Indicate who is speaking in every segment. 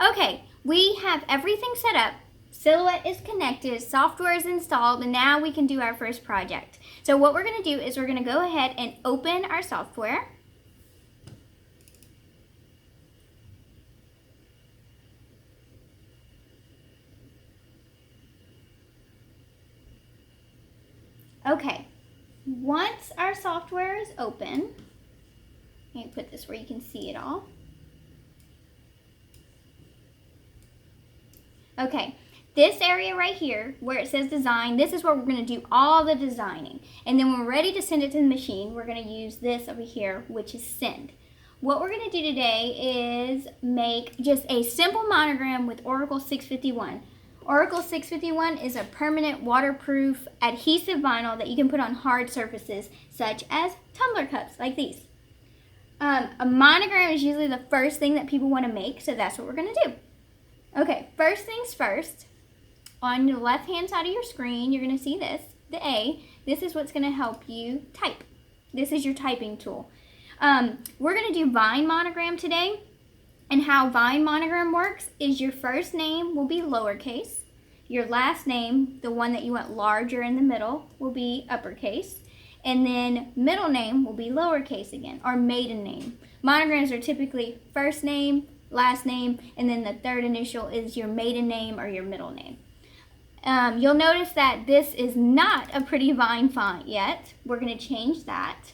Speaker 1: Okay, we have everything set up. Silhouette is connected, software is installed, and now we can do our first project. So what we're going to do is we're going to go ahead and open our software. Okay, once our software is open, let me put this where you can see it all. Okay, this area right here where it says design, this is where we're going to do all the designing. And then when we're ready to send it to the machine, we're going to use this over here, which is send. What we're going to do today is make just a simple monogram with Oracle 651. Oracle 651 is a permanent waterproof adhesive vinyl that you can put on hard surfaces such as tumbler cups like these. A monogram is usually the first thing that people want to make, so that's what we're going to do. Okay, first things first, on the left-hand side of your screen, you're going to see this, the A. This is what's going to help you type. This is your typing tool. We're going to do Vine monogram today, and how Vine monogram works is your first name will be lowercase, your last name, the one that you want larger in the middle, will be uppercase, and then middle name will be lowercase again, or maiden name. Monograms are typically first name, last name, and then the third initial is your maiden name or your middle name. You'll notice that this is not a pretty Vine font yet. We're going to change that.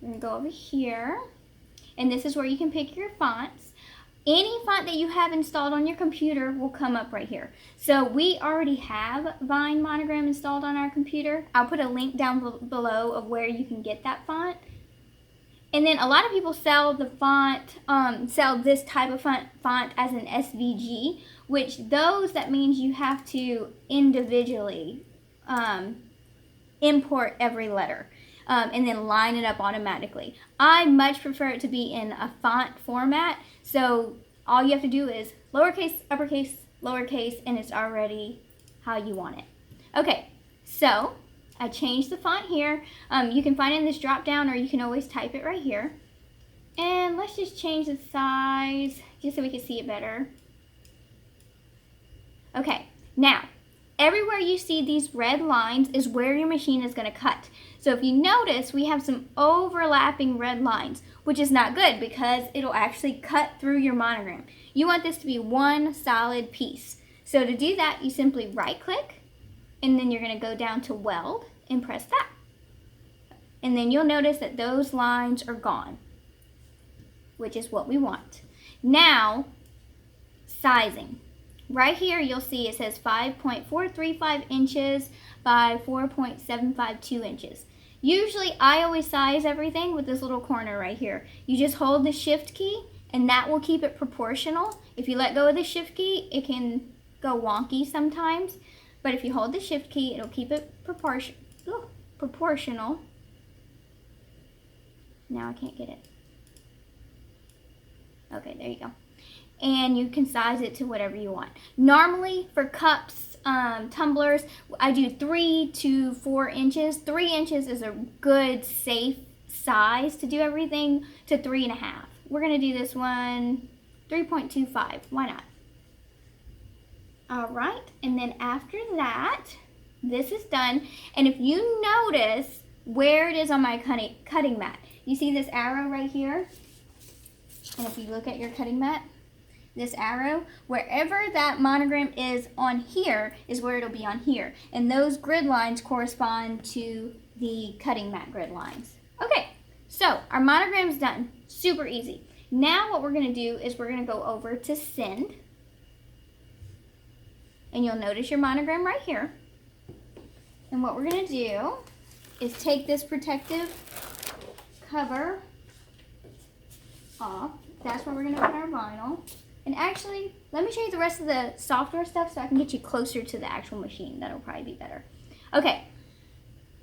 Speaker 1: We're going to go over here, and this is where you can pick your fonts. Any font that you have installed on your computer will come up right here. So we already have Vine monogram installed on our computer. I'll put a link down below of where you can get that font. And then a lot of people sell the font, sell this type of font as an SVG, which that means you have to individually import every letter and then line it up automatically. I much prefer it to be in a font format, so all you have to do is lowercase, uppercase, lowercase, and it's already how you want it. Okay, so I changed the font here. You can find it in this drop down, or you can always type it right here. And let's just change the size just so we can see it better. Okay, now everywhere you see these red lines is where your machine is going to cut. So if you notice, we have some overlapping red lines, which is not good because it'll actually cut through your monogram. You want this to be one solid piece. So to do that, you simply right click, and then you're going to go down to weld and press that. And then you'll notice that those lines are gone, which is what we want. Now, sizing. Right here you'll see it says 5.435 inches by 4.752 inches. Usually I always size everything with this little corner right here. You just hold the shift key and that will keep it proportional. If you let go of the shift key, it can go wonky sometimes. But if you hold the shift key, it'll keep it proportional. Now I can't get it. Okay, there you go. And you can size it to whatever you want. Normally for cups, tumblers, I do 3 to 4 inches. 3 inches is a good, safe size to do everything, to 3.5. We're gonna do this one 3.25, why not? All right, and then after that, this is done. And if you notice where it is on my cutting mat, you see this arrow right here? And if you look at your cutting mat, this arrow, wherever that monogram is on here is where it'll be on here. And those grid lines correspond to the cutting mat grid lines. Okay, so our monogram's done. Super easy. Now what we're gonna do is we're gonna go over to send. And you'll notice your monogram right here. And what we're gonna do is take this protective cover off. That's where we're gonna put our vinyl. And actually, let me show you the rest of the software stuff so I can get you closer to the actual machine. That'll probably be better. Okay,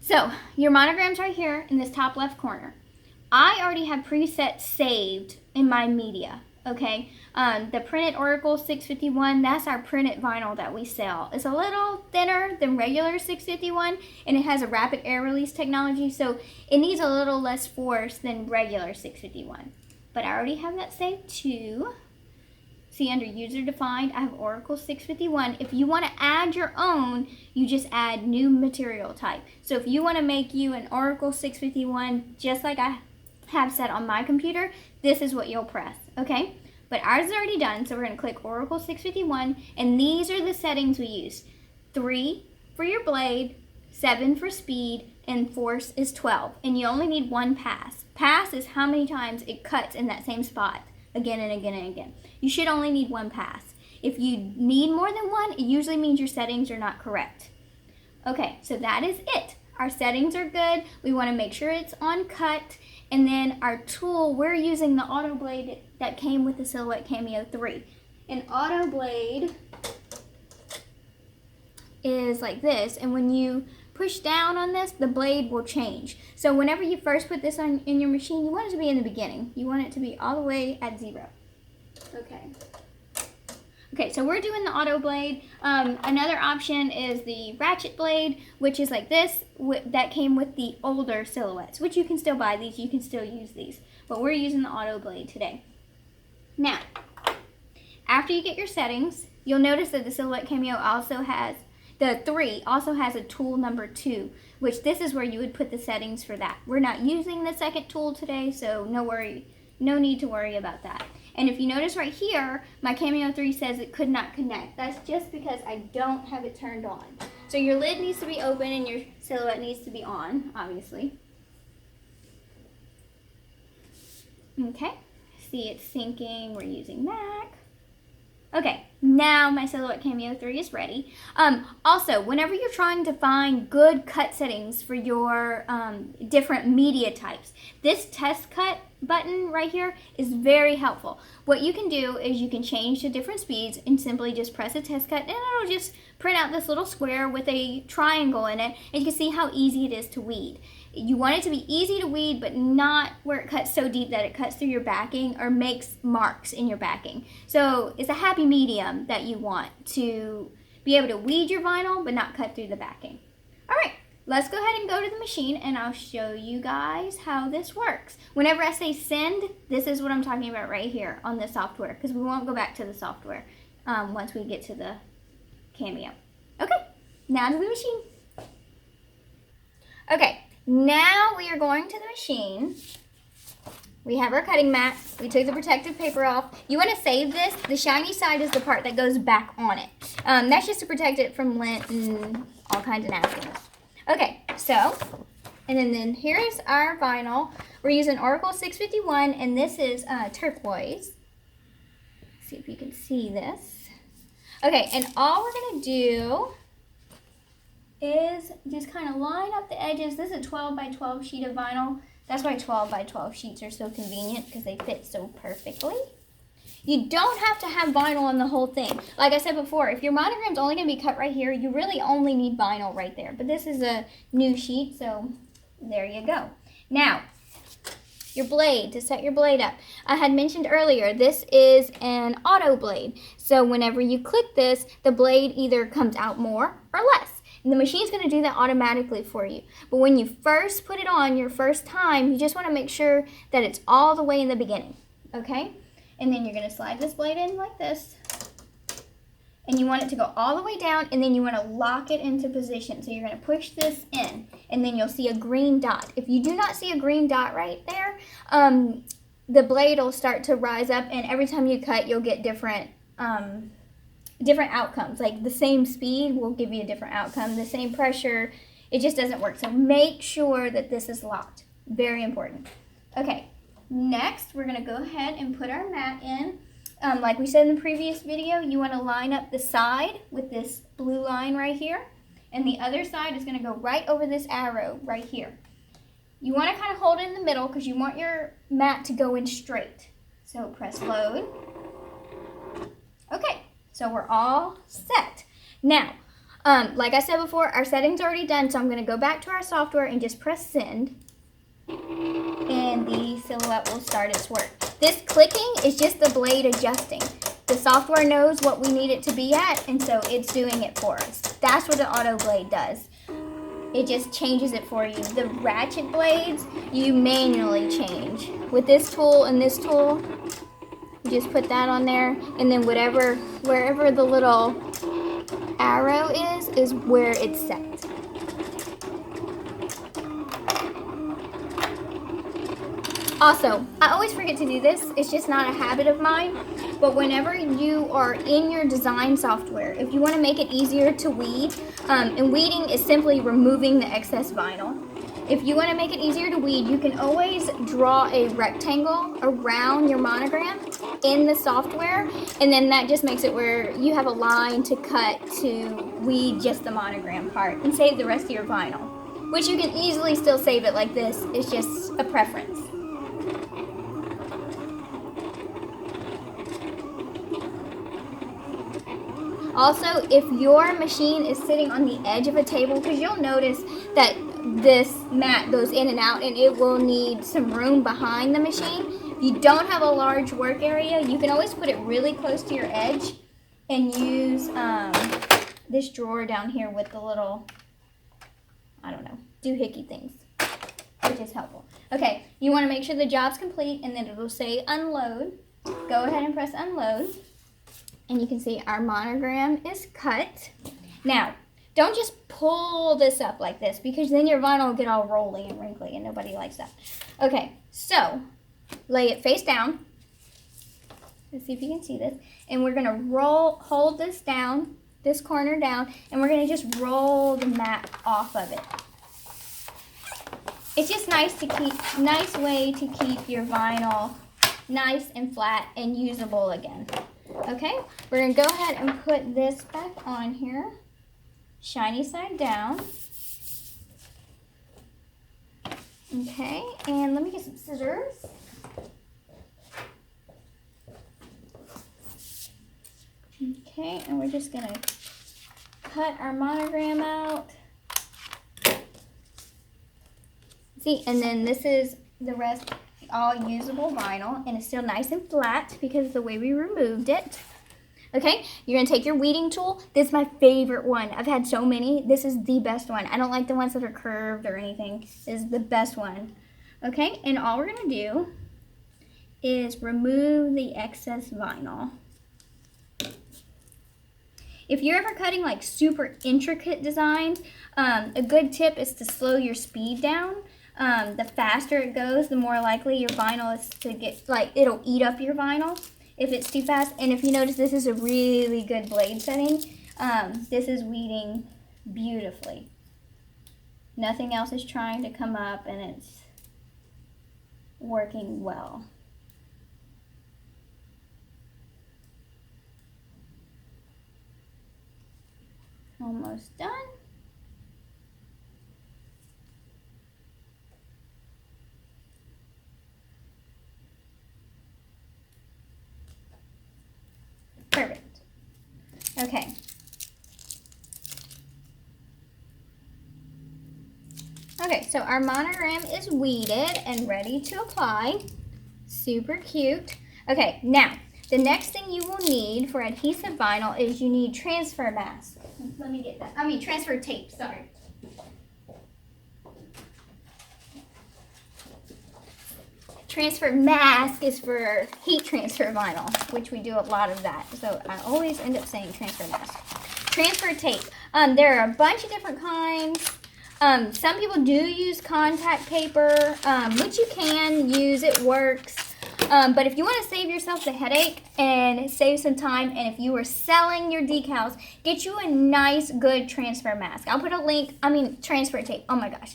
Speaker 1: so your monogram's right here in this top left corner. I already have presets saved in my media, okay? The printed Oracle 651, that's our printed vinyl that we sell. It's a little thinner than regular 651, and it has a rapid air release technology, so it needs a little less force than regular 651. But I already have that saved too. see under user defined, I have Oracle 651. If you want to add your own, you just add new material type. So if you want to make you an Oracle 651, just like I have set on my computer, this is what you'll press, okay? But ours is already done, so we're going to click Oracle 651, and these are the settings we use. 3 for your blade, 7 for speed, and force is 12. And you only need 1 pass. Pass is how many times it cuts in that same spot, again and again and again. You should only need 1 pass. If you need more than 1, it usually means your settings are not correct. Okay, so that is it. Our settings are good. We want to make sure it's on cut. And then our tool, we're using the auto blade that came with the Silhouette Cameo 3. An auto blade is like this, and when you push down on this, the blade will change. So whenever you first put this on in your machine, you want it to be in the beginning. You want it to be all the way at 0. Okay, so we're doing the auto blade. Another option is the ratchet blade, which is like this, that came with the older Silhouettes, which you can still buy these, you can still use these. But we're using the auto blade today. Now, after you get your settings, you'll notice that the Silhouette Cameo also has, the 3 also has a tool number 2, which this is where you would put the settings for that. We're not using the second tool today, so no need to worry about that. And if you notice right here, my Cameo 3 says it could not connect. That's just because I don't have it turned on. So your lid needs to be open and your Silhouette needs to be on, obviously. Okay, see it's syncing, we're using Mac. Okay, now my Silhouette Cameo 3 is ready. Also, whenever you're trying to find good cut settings for your different media types, this test cut button right here is very helpful. What you can do is you can change to different speeds and simply just press a test cut, and it'll just print out this little square with a triangle in it, and you can see how easy it is to weed. You want it to be easy to weed, but not where it cuts so deep that it cuts through your backing or makes marks in your backing. So it's a happy medium that you want to be able to weed your vinyl, but not cut through the backing. All right, let's go ahead and go to the machine, and I'll show you guys how this works. Whenever I say send, this is what I'm talking about right here on the software, because we won't go back to the software once we get to the Cameo. Okay, now to the machine. Okay. Now we are going to the machine. We have our cutting mat. We took the protective paper off. You want to save this. The shiny side is the part that goes back on it. That's just to protect it from lint and all kinds of nastiness. Okay, so, and then here's our vinyl. We're using Oracle 651, and this is turquoise. Let's see if you can see this. Okay, and all we're going to do is just kind of line up the edges. This is a 12 by 12 sheet of vinyl. That's why 12 by 12 sheets are so convenient, because they fit so perfectly. You don't have to have vinyl on the whole thing. Like I said before, if your monogram's only going to be cut right here, you really only need vinyl right there. But this is a new sheet, so there you go. Now, your blade, to set your blade up. I had mentioned earlier, this is an auto blade. So whenever you click this, the blade either comes out more or less. And the machine's going to do that automatically for you. But when you first put it on your first time, you just want to make sure that it's all the way in the beginning. Okay? And then you're going to slide this blade in like this. And you want it to go all the way down, and then you want to lock it into position. So you're going to push this in, and then you'll see a green dot. If you do not see a green dot right there, the blade will start to rise up, and every time you cut, you'll get different outcomes. Like the same speed will give you a different outcome. The same pressure, it just doesn't work. So make sure that this is locked. Very important. Okay, next we're going to go ahead and put our mat in. Like we said in the previous video, you want to line up the side with this blue line right here. And the other side is going to go right over this arrow right here. You want to kind of hold it in the middle because you want your mat to go in straight. So press load. Okay. So we're all set. Now, like I said before, our setting's already done, so I'm going to go back to our software and just press send, and the Silhouette will start its work. This clicking is just the blade adjusting. The software knows what we need it to be at, and so it's doing it for us. That's what the auto blade does. It just changes it for you. The ratchet blades, you manually change. With this tool and this tool, You just put that on there, and then wherever the little arrow is where it's set. Also, I always forget to do this. It's just not a habit of mine. But whenever you are in your design software, if you want to make it easier to weed, and weeding is simply removing the excess vinyl. If you want to make it easier to weed, you can always draw a rectangle around your monogram in the software, and then that just makes it where you have a line to cut to weed just the monogram part and save the rest of your vinyl, which you can easily still save it like this. It's just a preference. Also, if your machine is sitting on the edge of a table, because you'll notice that this mat goes in and out and it will need some room behind the machine. If you don't have a large work area, you can always put it really close to your edge and use this drawer down here with the little, I don't know, doohickey things, which is helpful. Okay, you want to make sure the job's complete, and then it'll say unload. Go ahead and press unload. And you can see our monogram is cut. Now, don't just pull this up like this, because then your vinyl will get all rolly and wrinkly and nobody likes that. Okay, so lay it face down. Let's see if you can see this. And we're gonna hold this down, this corner down, and we're gonna just roll the mat off of it. It's just nice way to keep your vinyl nice and flat and usable again. Okay, we're going to go ahead and put this back on here, shiny side down. Okay, and let me get some scissors. Okay, and we're just going to cut our monogram out. See, and then this is the rest, all usable vinyl, and it's still nice and flat because of the way we removed it. Okay, you're going to take your weeding tool. This is my favorite one. I've had so many. This is the best one. I don't like the ones that are curved or anything. This is the best one. Okay, and all we're going to do is remove the excess vinyl. If you're ever cutting like super intricate designs, a good tip is to slow your speed down. The faster it goes, the more likely your vinyl is to get, like, it'll eat up your vinyl if it's too fast. And if you notice, this is a really good blade setting. This is weeding beautifully. Nothing else is trying to come up, and it's working well. Almost done. Perfect. Okay. Okay, so our monogram is weeded and ready to apply. Super cute. Okay, now, the next thing you will need for adhesive vinyl is you need transfer mask. Let me get that. I mean, transfer tape, sorry. Transfer mask is for heat transfer vinyl, which we do a lot of that. So I always end up saying transfer mask. Transfer tape. There are a bunch of different kinds. Some people do use contact paper, which you can use. It works. But if you want to save yourself the headache and save some time, and if you are selling your decals, get you a nice, good transfer mask. I'll put a link, transfer tape. Oh my gosh.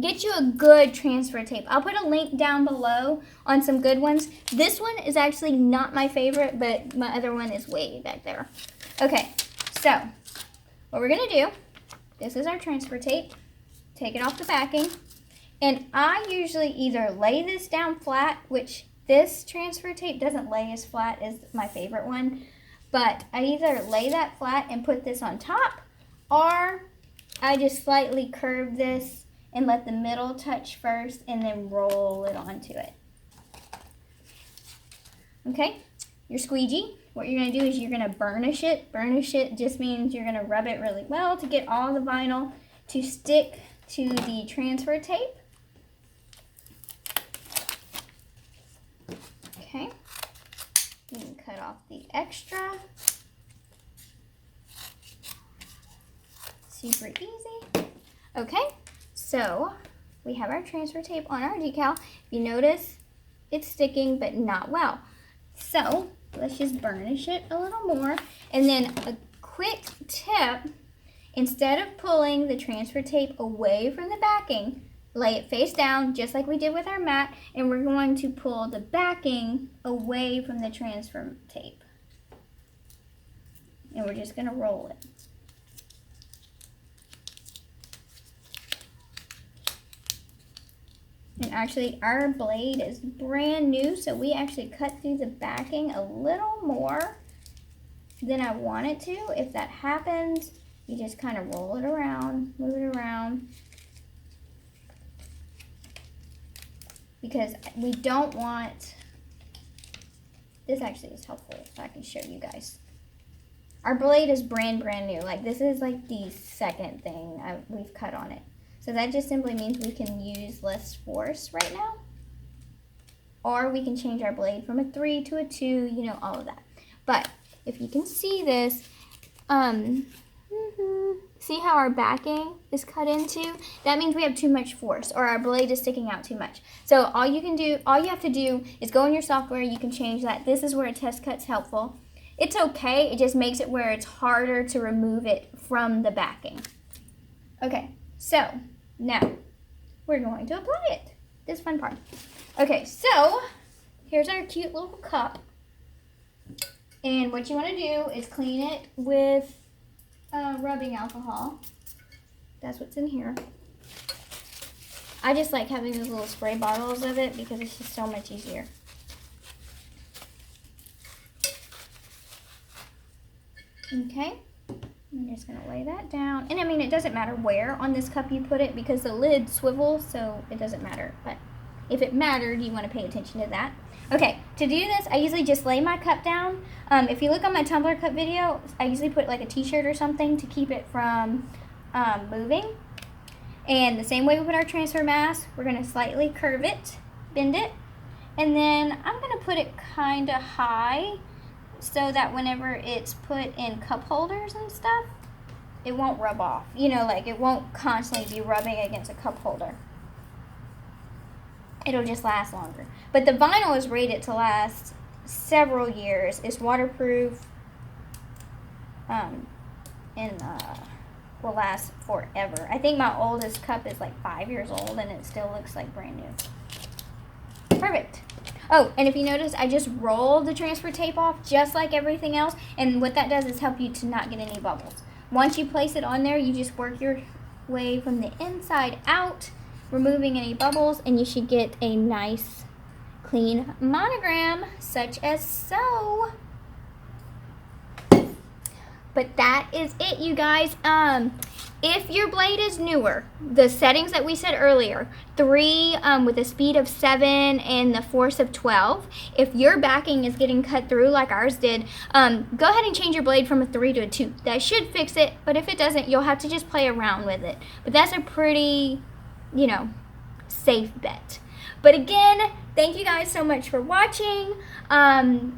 Speaker 1: Get you a good transfer tape. I'll put a link down below on some good ones. This one is actually not my favorite, but my other one is way back there. Okay, so what we're going to do, this is our transfer tape. Take it off the backing. And I usually either lay this down flat, which this transfer tape doesn't lay as flat as my favorite one, but I either lay that flat and put this on top, or I just slightly curve this and let the middle touch first and then roll it onto it. Okay, your squeegee, what you're gonna do is you're gonna burnish it. Burnish it just means you're gonna rub it really well to get all the vinyl to stick to the transfer tape. Okay, cut off the extra. Super easy. Okay, so we have our transfer tape on our decal. If you notice, it's sticking, but not well. So let's just burnish it a little more. And then a quick tip, instead of pulling the transfer tape away from the backing, lay it face down, just like we did with our mat, and we're going to pull the backing away from the transfer tape. And we're just gonna roll it. And actually, our blade is brand new, so we actually cut through the backing a little more than I want it to. If that happens, you just kind of roll it around, move it around, because we don't want, this actually is helpful so I can show you guys. Our blade is brand new. Like, this is like the second thing we've cut on it. So that just simply means we can use less force right now. Or we can change our blade from a 3 to a 2, you know, all of that. But if you can see this, see how our backing is cut into? That means we have too much force, or our blade is sticking out too much. So all you have to do is go in your software, you can change that. This is where a test cut's helpful. It's okay, it just makes it where it's harder to remove it from the backing. Okay, so now we're going to apply it. This fun part. Okay, so here's our cute little cup. And what you want to do is clean it with rubbing alcohol. That's what's in here. I just like having those little spray bottles of it because it's just so much easier. Okay, I'm just going to lay that down. And I mean, it doesn't matter where on this cup you put it because the lid swivels, so it doesn't matter. But if it mattered, you want to pay attention to that. Okay, to do this, I usually just lay my cup down. If you look on my tumbler cup video, I usually put like a t-shirt or something to keep it from moving. And the same way we put our transfer mass, we're going to slightly curve it, bend it, and then I'm going to put it kind of high so that whenever it's put in cup holders and stuff, it won't rub off. You know, like it won't constantly be rubbing against a cup holder. It'll just last longer. But the vinyl is rated to last several years. It's waterproof and will last forever. I think my oldest cup is like 5 years old and it still looks like brand new. Perfect. Oh, and if you notice, I just rolled the transfer tape off just like everything else. And what that does is help you to not get any bubbles. Once you place it on there, you just work your way from the inside out, removing any bubbles, and you should get a nice clean monogram such as so. But that is it, you guys. If your blade is newer, the settings that we said earlier, 3 with a speed of 7 and the force of 12, if your backing is getting cut through like ours did, go ahead and change your blade from a 3 to a 2. That should fix it, but if it doesn't, you'll have to just play around with it. But that's a pretty, you know, safe bet. But again, thank you guys so much for watching.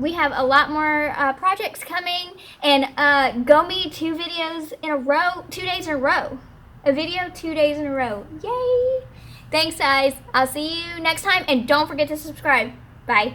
Speaker 1: We have a lot more projects coming, and go me 2 videos in a row, 2 days in a row. A video 2 days in a row. Yay! Thanks, guys. I'll see you next time, and don't forget to subscribe. Bye.